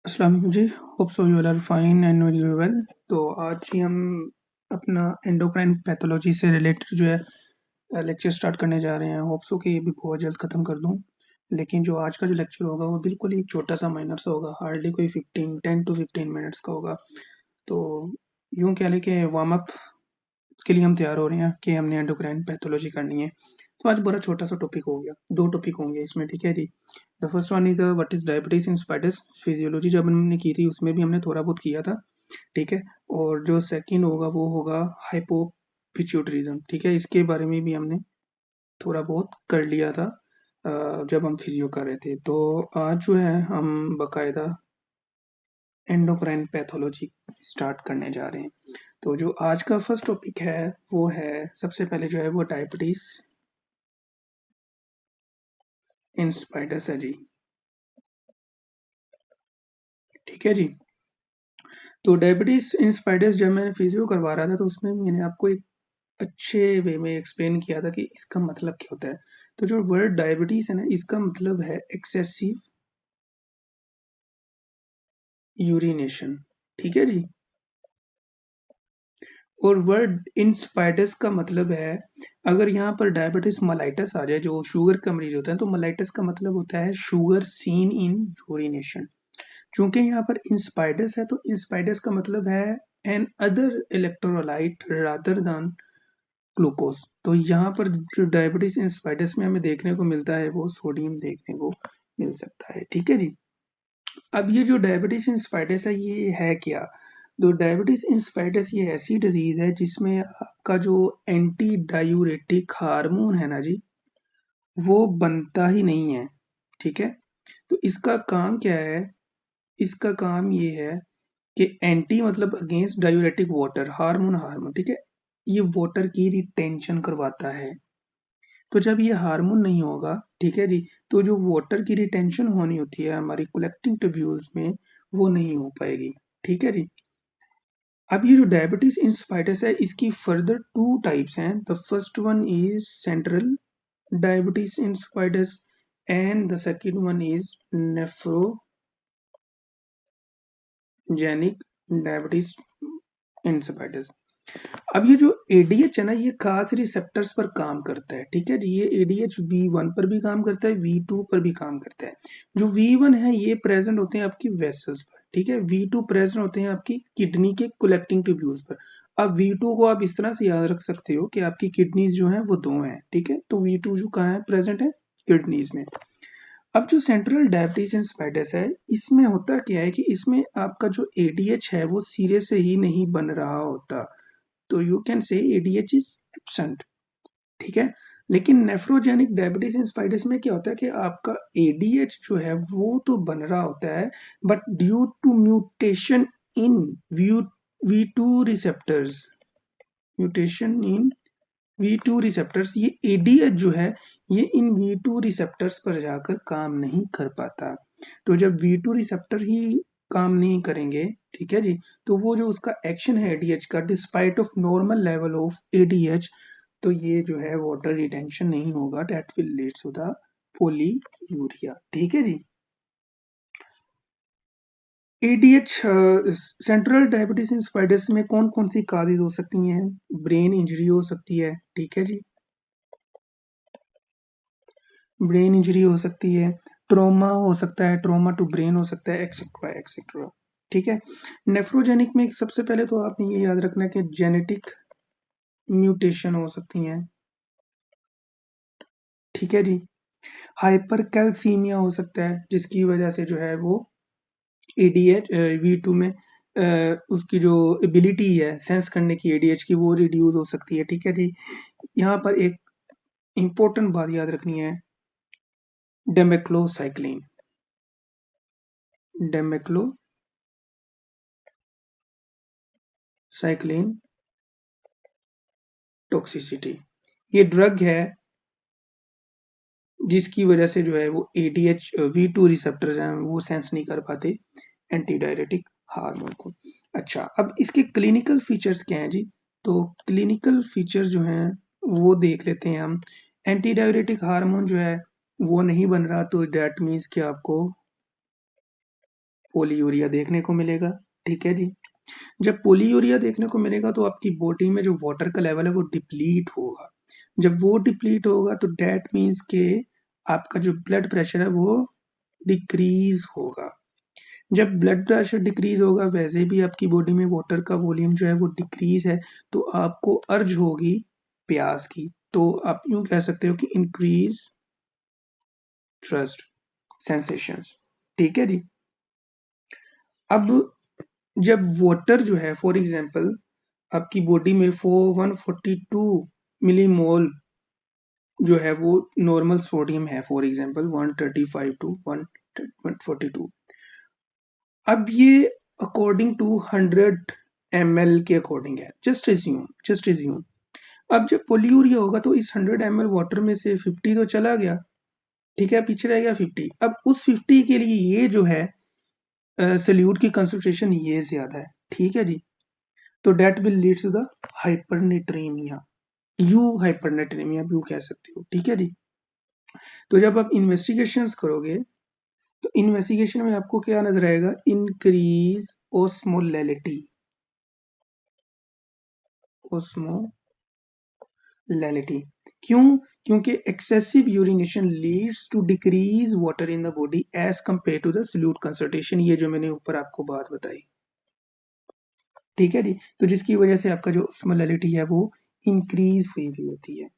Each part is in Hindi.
अस्सलाम वालेकुम जी, hope so you all are fine and very well. तो आज ही हम अपना एंडोक्राइन पैथोलॉजी से रिलेटेड जो है लेक्चर स्टार्ट करने जा रहे हैं। होप सो कि ये भी बहुत जल्द ख़त्म कर दूँ। लेकिन जो आज का जो लेक्चर होगा वो बिल्कुल ही छोटा-सा माइनर सा होगा, हार्डली कोई 10 टू 15 मिनट्स का होगा। तो यूँ कह लें कि वार्म अप के लिए हम तैयार हो रहे हैं कि हमने एंडोक्राइन पैथोलॉजी करनी है। तो आज बड़ा छोटा-सा टॉपिक हो गया, 2 टॉपिक होंगे इसमें, ठीक है जी। The first one is what is diabetes insipidus. Physiology जब हमने की थी उसमें भी हमने थोड़ा बहुत किया था, ठीक है। और जो सेकंड होगा वो होगा हाइपोपिट्यूटरिज्म, ठीक है। इसके बारे में भी हमने थोड़ा बहुत कर लिया था जब हम फिजियो कर रहे थे। तो आज जो है हम बाकायदा एंडोक्राइन पैथोलॉजी स्टार्ट करने जा रहे हैं। तो जो आज का फर्स्ट टॉपिक है वो है, सबसे पहले जो है वो डायबिटीज़ इन स्पाइडर्स है जी, ठीक है जी। तो डायबिटीज़ इन स्पाइडर्स जब मैं फिजियो करवा रहा था तो उसमें मैंने आपको एक अच्छे वे में एक्सप्लेन किया था कि इसका मतलब क्या होता है। तो जो वर्ड डायबिटीज़ है ना, इसका मतलब है एक्सेसिव यूरिनेशन, ठीक है जी। और वर्ड इन स्पाइडर्स का मतलब है, अगर यहाँ पर डायबिटीज मेलाइटस आ जाए, जो शुगर का मरीज होता है, तो मेलाइटस का मतलब होता है शुगर सीन इन यूरिनेशन। चूंकि यहाँ पर इन स्पाइडर्स है तो इन स्पाइडर्स का मतलब है another electrolyte rather than glucose. तो यहाँ पर जो डायबिटीज इन स्पाइडर्स में हमें देखने को मिलता है वो सोडियम देखने को मिल सकता है, ठीक है जी। अब ये जो डायबिटीज इन स्पाइडर्स है, ये है क्या? तो डायबिटीज इन स्पाइडर्स ये ऐसी डिजीज है जिसमें आपका जो एंटी डायूरेटिक हार्मोन है ना जी, वो बनता ही नहीं है, ठीक है। तो इसका काम क्या है? इसका काम ये है कि एंटी मतलब against diuretic water, hormone hormone, ठीक है। ये वाटर की रिटेंशन करवाता है। तो जब ये हार्मोन नहीं होगा, ठीक है जी, तो जो वाटर की रिटेंशन होनी होती है हमारी कलेक्टिंग ट्यूब्यूल्स में, वो नहीं हो पाएगी, ठीक है जी। अब ये जो डायबिटीज इंस्पाइटस है, इसकी फर्दर टू टाइप्स हैं। The first one is central diabetes insipidus and the second one is nephrogenic diabetes insipidus. अब ये जो एडीएच है ना, ये खास रिसेप्टर्स पर काम करता है, ठीक है जी। ये एडीएच वी1 पर भी काम करता है, वी2 पर भी काम करता है। जो वी1 है ये प्रेजेंट होते हैं आपकी वेसल्स पर, ठीक है। वी2 प्रेजेंट होते हैं आपकी किडनी के कलेक्टिंग ट्यूब्यूल्स पर। अब वी2 को आप इस तरह से याद रख सकते हो कि आपकी किडनीज जो है वो दो हैं, ठीक है। तो वी2 जो कहाँ है, प्रेजेंट है किडनीज में। अब जो सेंट्रल डायबिटीज इंस्पाइटस है, इसमें होता क्या है कि इसमें आपका जो एडीएच है वो सिरे से ही नहीं बन रहा होता। तो you can say ADH is absent, ठीक है। लेकिन नेफ्रोजेनिक डायबिटीज इंस्पाइटस में क्या होता है कि आपका एडीएच जो है वो तो बन रहा होता है, but due to mutation in V two receptors, mutation in V two receptors, ये एडीएच जो है ये इन वी टू रिसेप्टर्स पर जाकर काम नहीं कर पाता। तो जब वी टू रिसेप्टर ही काम नहीं करेंगे, ठीक है जी, तो वो जो उसका एक्शन है एडीएच का, despite of normal level of ADH, तो ये जो है वाटर रिटेंशन नहीं होगा, that will leads to the polyuria, ठीक है जी। एडीएच सेंट्रल डायबिटीज इंस्पाइटस में कौन कौन सी काजेज हो सकती हैं? ब्रेन इंजरी हो सकती है, ठीक है जी, ब्रेन इंजरी हो सकती है, ट्रॉमा हो सकता है, ट्रॉमा टू ब्रेन हो सकता है, एक्सेट्रा एक्सेट्रा, ठीक है। नेफ्रोजेनिक में सबसे पहले तो आपने ये याद रखना है कि जेनेटिक म्यूटेशन हो सकती हैं, ठीक है जी। हाइपरकैल्सीमिया हो सकता है जिसकी वजह से जो है वो एडीएच वी2 में उसकी जो एबिलिटी है सेंस करने की एडीएच की, वो रिड्यूस हो सकती है, ठीक है जी। यहाँ पर एक इम्पोर्टेंट बात याद रखनी है, डेमेक्लोसाइक्लिन, डेमेक्लोसाइक्लिन टॉक्सिसिटी, ये ड्रग है जिसकी वजह से जो है वो एडीएच वी2 रिसेप्टर जो है वो सेंस नहीं कर पाते एंटी डायरेटिक हार्मोन को। अच्छा, अब इसके क्लिनिकल फीचर्स क्या हैं जी? तो क्लिनिकल फीचर जो हैं वो देख लेते हैं हम। एंटी डायरेटिक हार्मोन जो है वो नहीं बन रहा, तो दैट मीन्स कि आपको पोलीयूरिया देखने को मिलेगा, ठीक है जी। जब पोलीयूरिया देखने को मिलेगा तो आपकी बॉडी में जो वाटर का लेवल है वो डिप्लीट होगा। जब वो डिप्लीट होगा तो दैट मीन्स के आपका जो ब्लड प्रेशर है वो डिक्रीज होगा। जब ब्लड प्रेशर डिक्रीज होगा वैसे भी आपकी बॉडी में वाटर का वॉल्यूम जो है वो डिक्रीज है, तो आपको अर्ज होगी प्यास की। तो आप यूं कह सकते हो कि इंक्रीज थ्रस्ट सेंसेशंस, ठीक है जी। अब जब वाटर जो है फॉर एग्जांपल आपकी बॉडी में 142 मिलीमोल जो है वो नॉर्मल सोडियम है, फॉर एग्जांपल 135 टू 142। अब ये अकॉर्डिंग टू 100 ml के अकॉर्डिंग है, जस्ट एज्यूम। अब जब पोल्यूरिया होगा तो इस 100 ml वाटर में से 50 तो चला गया, ठीक है, पीछे रह गया 50। अब उस 50 के लिए ये जो है सल्यूट की कंसंट्रेशन ये ज्यादा है, ठीक है जी। तो that will lead to the hypernatremia, you hypernatremia भी कह सकते हो, ठीक है जी। तो जब आप इन्वेस्टिगेशंस करोगे तो इन्वेस्टिगेशन में आपको क्या नजर आएगा, इंक्रीज ओस्मोलैलिटी, ओस्मोलैलिटी। क्यों? क्योंकि excessive urination leads to decrease water in the body as compare to the solute concentration, ये जो मैंने ऊपर आपको बात बताई, ठीक है जी। तो जिसकी वजह से आपका जो ओस्मोलैलिटी है वो इंक्रीज हुई हुई होती है।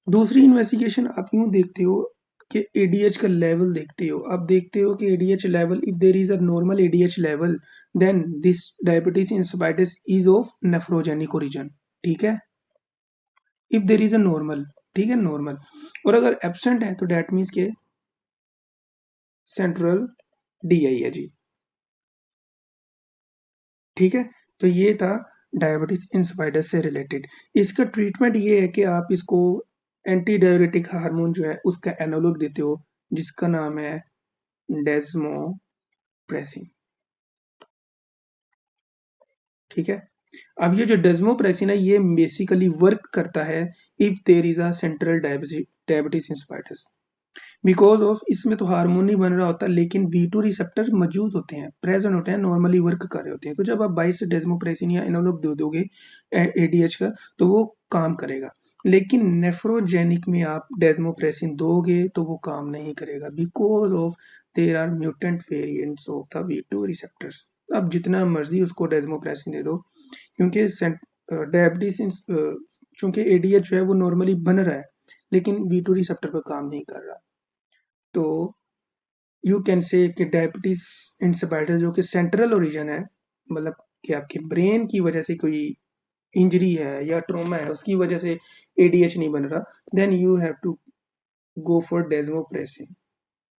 दूसरी इन्वेस्टिगेशन आप यूं देखते हो कि एडीएच का लेवल देखते हो, आप देखते हो कि ADH level, if there is a normal ADH level then this diabetes insipidus is of nephrogenic origin, ठीक है। If there is a normal, ठीक है, नॉर्मल। और अगर एब्सेंट है तो दैट मीन्स के सेंट्रल डीआई है जी, ठीक है। तो ये था डायबिटीज इंसिपिडिस से रिलेटेड। इसका ट्रीटमेंट ये है कि आप इसको एंटी डाययूरेटिक हार्मोन जो है उसका एनालॉग देते हो, जिसका नाम है डेस्मोप्रेसिन, ठीक है। अब ये जो डेस्मोप्रेसिन है ये बेसिकली वर्क करता है if there is a central diabetes insipidus, because of इसमें तो हार्मोन नहीं बन रहा होता लेकिन V2 रिसेप्टर मौजूद होते हैं, प्रेजेंट होते हैं, नॉर्मली वर्क कर रहे होते हैं। तो जब आप बाइट से डेस्मोप्रेसिन या एनालॉग दे दोगे एडीएच का तो वो काम करेगा, लेकिन नेफ्रोजेनिक में आप डेस्मोप्रेसिन दोगे तो वो काम नहीं करेगा, because of there are mutant variants of the V2 receptors. आप जितना मर्जी उसको डेस्मोप्रेसिन दे दो, क्योंकि डायबिटीज चूंकि एडीएच जो है वो नॉर्मली बन रहा है लेकिन V2 रिसेप्टर पर काम नहीं कर रहा। तो यू कैन से कि डायबिटीज इंसिपिडिस जो कि सेंट्रल ओरिजिन है, मतलब कि आपके ब्रेन की वजह से कोई इंजरी है या ट्रोमा है उसकी वजह से एडीएच नहीं बन रहा, then you have to go for desmopressin,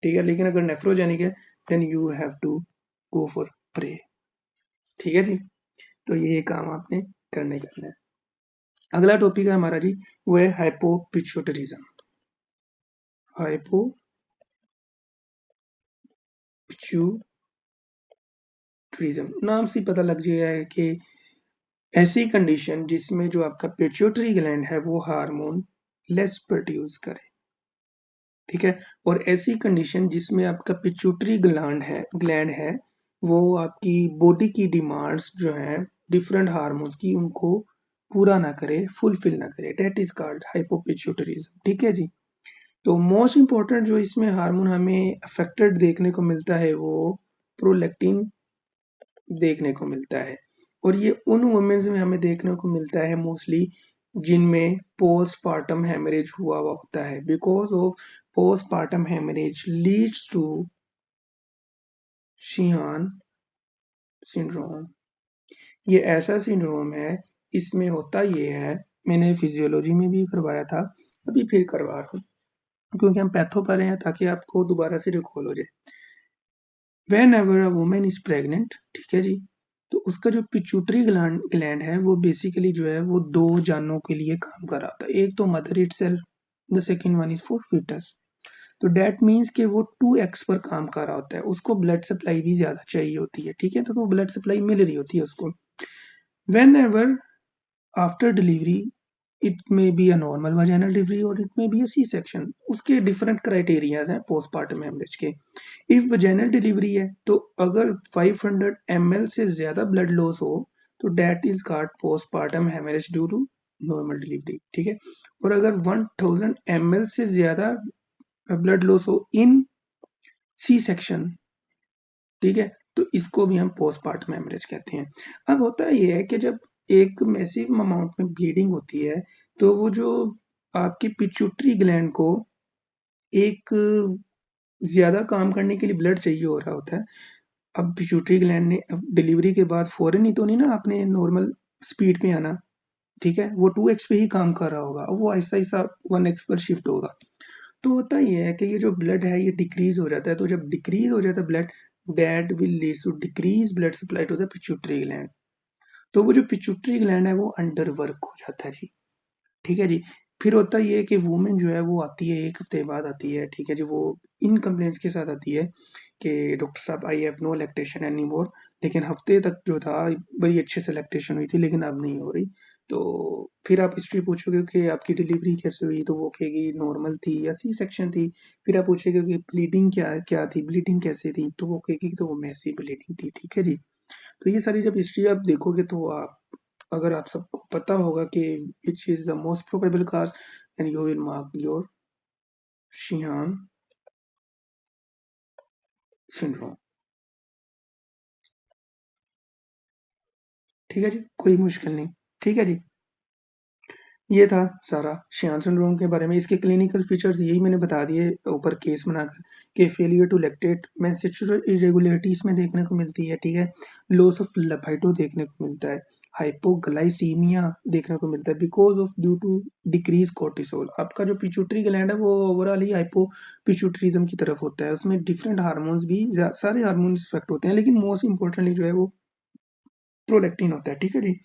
ठीक है। लेकिन अगर नेफ्रोजेनिक है then you have to go for pre, ठीक है जी। तो ये काम आपने करना है। अगला टॉपिक है हमारा जी, वो है हाइपोपिट्यूटरिज्म। हाइपोपिट्यूटरिज्म नाम से पता लग जाएगा कि ऐसी कंडीशन जिसमें जो आपका पिट्यूटरी ग्लैंड है वो हार्मोन लेस प्रोड्यूस करे, ठीक है। और ऐसी कंडीशन जिसमें आपका पिट्यूटरी ग्लैंड है वो आपकी बॉडी की डिमांड्स जो है डिफरेंट हार्मोन्स की उनको पूरा ना करे, फुलफिल ना करे, दैट इज कॉल्ड हाइपोपिट्यूटरिज्म, ठीक है जी। तो मोस्ट इंपॉर्टेंट जो इसमें हार्मोन हमें अफेक्टेड देखने को मिलता है वो प्रोलैक्टिन देखने को मिलता है। और ये उन वुमेन्स में हमें देखने को मिलता है मोस्टली जिनमें पोस्टपार्टम हेमरेज हुआ होता है, because of postpartum haemorrhage leads to Sheehan syndrome. ये ऐसा सिंड्रोम है, इसमें होता ये है, मैंने फिजियोलॉजी में भी करवाया था, अभी फिर करवा रहा हूँ क्योंकि हम पैथो पर हैं ताकि आपको दोबारा से रिकॉल हो जाए। When ever a women is pregnant, ठीक है जी, तो उसका जो पिट्यूटरी ग्लैंड है वो बेसिकली जो है वो दो जानों के लिए काम कर रहा था, एक तो mother itself, the second one is for foetus. तो दैट मीन्स कि वो 2x पर काम कर रहा होता है, उसको ब्लड सप्लाई भी ज्यादा चाहिए होती है, ठीक है। तो ब्लड सप्लाई मिल रही होती है उसको। Whenever after delivery it may be a normal vaginal delivery और it may be a C section. उसके डिफरेंट क्राइटेरियाज हैं पोस्टमार्टम हेमरेज के। इफ वजाइनल डिलीवरी है तो अगर 500 ml से ज्यादा ब्लड लॉस हो तो that is called postpartum haemorrhage due to normal delivery, ठीक है। और अगर 1000 ml से ज्यादा ब्लड लॉस हो इन सी सेक्शन, ठीक है, तो इसको भी हम पोस्टमार्टम हेमरेज कहते हैं। अब होता ये है कि जब एक मैसिव अमाउंट में ब्लीडिंग होती है तो वो जो आपकी पिट्यूटरी ग्लैंड को एक ज्यादा काम करने के लिए ब्लड चाहिए हो रहा होता है। अब पिट्यूटरी ग्लैंड ने डिलीवरी के बाद फौरन ही तो नहीं ना आपने नॉर्मल स्पीड पे आना, ठीक है, वो 2x पे ही काम कर रहा होगा, वो ऐसा ऐसा 1x पर शिफ्ट होगा। तो होता ये है कि ये जो ब्लड है ये डिक्रीज हो जाता है, तो जब डिक्रीज हो जाता है blood, that will lead to decrease blood supply to the pituitary gland. तो वो जो पिट्यूटरी ग्लैंड है वो अंडर वर्क हो जाता है जी, ठीक है जी। फिर होता ये है कि वुमेन जो है वो आती है 1 हफ्ते बाद आती है, ठीक है जी, वो इन कंप्लेंट्स के साथ आती है कि डॉक्टर साहब I have no lactation any more. लेकिन हफ्ते तक जो था बड़ी अच्छे से लैक्टेशन हुई थी लेकिन अब नहीं हो रही। तो फिर आप हिस्ट्री पूछोगे कि आपकी डिलीवरी कैसे हुई तो वो कहेगी नॉर्मल थी या सी सेक्शन थी। फिर आप पूछेगे कि ब्लीडिंग क्या क्या थी, ब्लीडिंग कैसे थी, तो वो कहेगी तो वो मैसी ब्लीडिंग थी, ठीक है जी। तो ये सारी जब हिस्ट्री आप देखोगे तो आप, अगर आप सबको पता होगा कि which is the most probable cause, and you will mark your Sheehan syndrome, ठीक है जी, कोई मुश्किल नहीं, ठीक है जी। ये था सारा शियान सिंड्रोम के बारे में। इसके क्लिनिकल फीचर्स यही मैंने बता दिए ऊपर केस बनाकर कि failure to lactate menstrual irregularities में देखने को मिलती है, ठीक है। लॉस ऑफ लिबिडो देखने को मिलता है। हाइपोग्लाइसीमिया देखने को मिलता है because of due to decrease cortisol. आपका जो पिट्यूटरी ग्लैंड है वो ओवरऑल ही हाइपो पिट्यूटरिज्म की तरफ होता है, उसमें डिफरेंट हार्मोन्स भी सारे हार्मोन्स इफेक्ट होते हैं लेकिन मोस्ट इंपॉर्टेंटली जो है वो प्रोलैक्टिन होता है, ठीक है जी।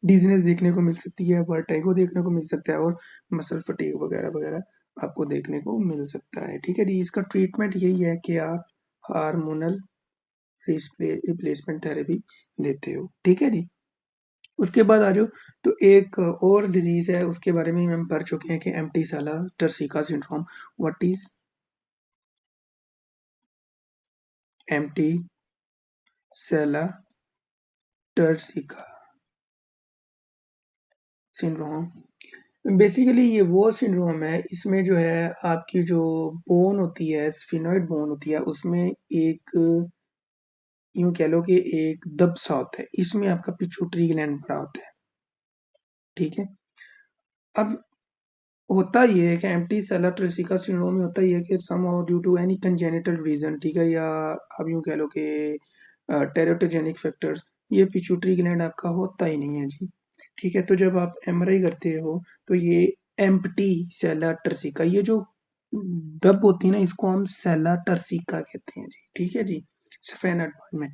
डिजीनेस देखने को मिल सकती है, वर्टिगो देखने को मिल सकता है और मसल फटीग वगैरह वगैरह आपको देखने को मिल सकता है, ठीक है जी। इसका ट्रीटमेंट यही है कि आप हार्मोनल रिप्लेसमेंट थेरेपी देते हो, ठीक है जी। उसके बाद आ जाओ तो एक और डिजीज है उसके बारे में हम पढ़ चुके हैं कि empty sella turcica syndrome. What is empty sella turcica syndrome? Basically ये वो सिंड्रोम है, इसमें जो है आपकी जो बोन होती है, स्फिनोइड बोन होती है, उसमें एक यूं कह लो कि एक दब सा होता है, इसमें आपका पिट्यूटरी ग्लैंड भरा होता है, ठीक है। अब होता ये है कि एम्प्टी सेलर ट्रेसिका सिंड्रोम में होता ये है कि somehow due to any congenital reason, ठीक है, या आप यूं कह लो कि टेरेटोजेनिक फैक्टर्स, ये पिट्यूटरी ग्लैंड आपका होता ही नहीं है जी, ठीक है। तो जब आप एमआरआई करते हो तो ये एम्प्टी सेलर ट्रेसिका, ये जो दब होती है ना इसको हम सेलर ट्रेसिका कहते हैं जी, ठीक है जी, सफेद में।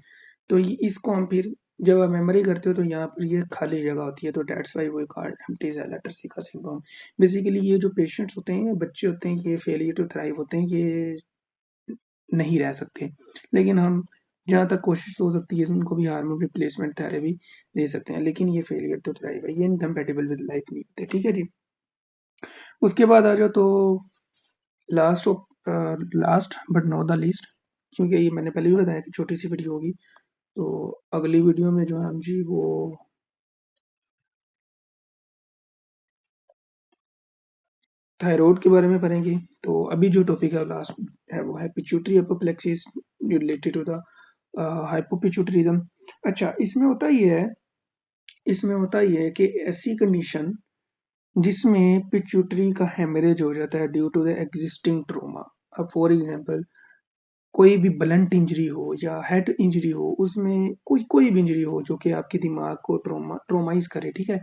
तो इसको हम फिर जब आप मेमोरी करते हो तो यहाँ पर ये खाली जगह होती है, तो that's why we called empty sella turcica syndrome. Basically ये जो पेशेंट्स होते हैं, बच्चे होते हैं, ये फेलियर टू थ्राइव होते हैं, ये नहीं रह सकते। लेकिन हम जहाँ तक कोशिश हो सकती है उनको भी हार्मोन रिप्लेसमेंट थेरेपी दे सकते हैं, लेकिन ये फेलियर टू थ्राइव है, ये इनकम्पेटिबल विद लाइफ नहीं होते, ठीक है जी। उसके बाद आ जाओ तो last of last but not the least, क्योंकि ये मैंने पहले भी बताया कि छोटी सी वीडियो होगी, तो अगली वीडियो में जो है हम जी वो थायराइड के बारे में पढ़ेंगे। तो अभी जो टॉपिक है लास्ट है वो है pituitary एपोप्लेक्सिस related to the hypopituitarism. अच्छा, इसमें होता ये है कि ऐसी कंडीशन जिसमें पिट्यूटरी का हेमरेज हो जाता है due to the existing trauma. अब फॉर एग्जांपल कोई भी ब्लंट इंजरी हो या हेड इंजरी हो, उसमें कोई कोई भी इंजरी हो जो कि आपके दिमाग को ट्रोमाइज करे, ठीक है,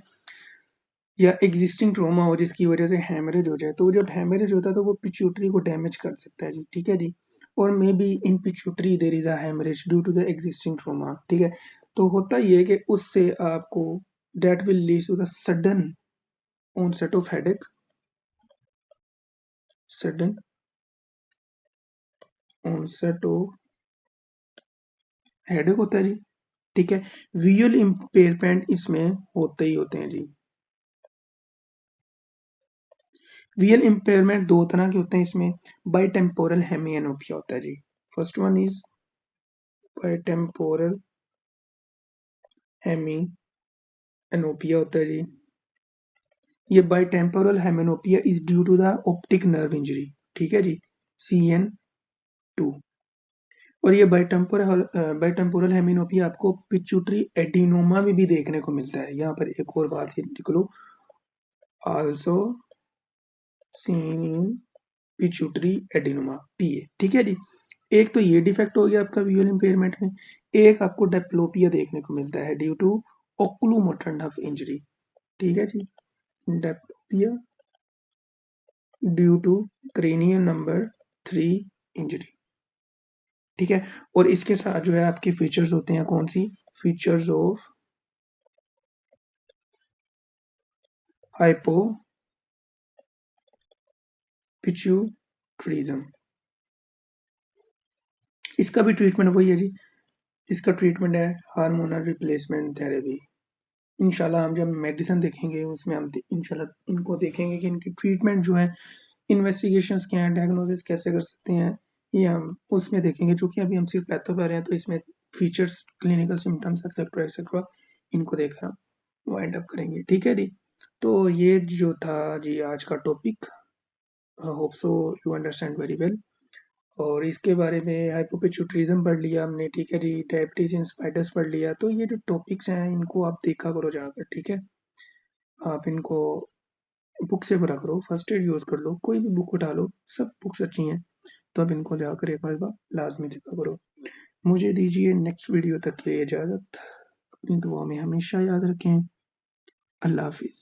या एग्जिस्टिंग ट्रॉमा हो जिसकी वजह से हैमरेज हो जाए, तो जब हैमरेज होता है तो वो पिट्यूटरी को डैमेज कर सकता है जी, ठीक है जी। और maybe in pituitary there is a haemorrhage due to the existing trauma, ठीक है। तो होता ये है कि उससे आपको that will lead to the sudden onset of headache, sudden onset of headache होता है जी, ठीक है। विजुअल इम्पेयरमेंट इसमें होते ही होते हैं जी। विजुअल इम्पेयरमेंट दो तरह के होते हैं इसमें, बाई टेम्पोरल हेमिएनोपिया होता है जी। First one is bitemporal hemianopia होता है जी। ये bitemporal hemianopia is due to the optic nerve injury, ठीक है जी, CN2। और ये बाइटेम्पोरल हेमिनोपिया आपको पिट्यूटरी एडिनोमा में भी देखने को मिलता है। यहाँ पर एक और बात ये लिख लो, also seen in pituitary adenoma, PA, ठीक है जी। एक तो ये डिफेक्ट हो गया आपका विजुअल इम्पेयरमेंट में, एक आपको डेप्लोपिया देखने को मिलता है due to oculomotor nerve injury, ठीक है जी। Diplopia due to cranial number 3 injury, ठीक है। और इसके साथ जो है आपके फीचर्स होते हैं, कौन सी फीचर्स ऑफ हाइपोपिट्यूटरिज्म, इसका भी ट्रीटमेंट वही है जी। इसका ट्रीटमेंट है हार्मोनल रिप्लेसमेंट थेरेपी। इंशाल्लाह हम जब मेडिसिन देखेंगे उसमें हम इंशाल्लाह इनको देखेंगे कि इनकी ट्रीटमेंट जो है, इन्वेस्टिगेशंस क्या है, डायग्नोसिस कैसे कर सकते हैं, ये हम उसमें देखेंगे। चूंकि अभी हम सिर्फ पैथो पे रहे हैं तो इसमें features, clinical symptoms etcetera etcetera, इनको देखकर हम वाइंड अप करेंगे, ठीक है जी। तो ये जो था जी आज का topic, hope so you understand very well. और इसके बारे में हाइपोपिट्यूटरिज्म पढ़ लिया हमने, ठीक है जी, डायबिटीज इन स्पाइडर्स पढ़ लिया। तो ये जो टॉपिक्स हैं इनको आप देखा करो जाकर, ठीक है। आप इनको बुक से पढ़ा करो, फर्स्ट एड यूज कर लो, कोई भी बुक उठा लो, सब बुक्स अच्छी हैं। तो आप इनको जाकर एक बार लाजमी देखा करो। मुझे दीजिए नेक्स्ट वीडियो तक के लिए इजाज़त। अपनी दुआ में हमेशा याद रखें। अल्लाह हाफिज़।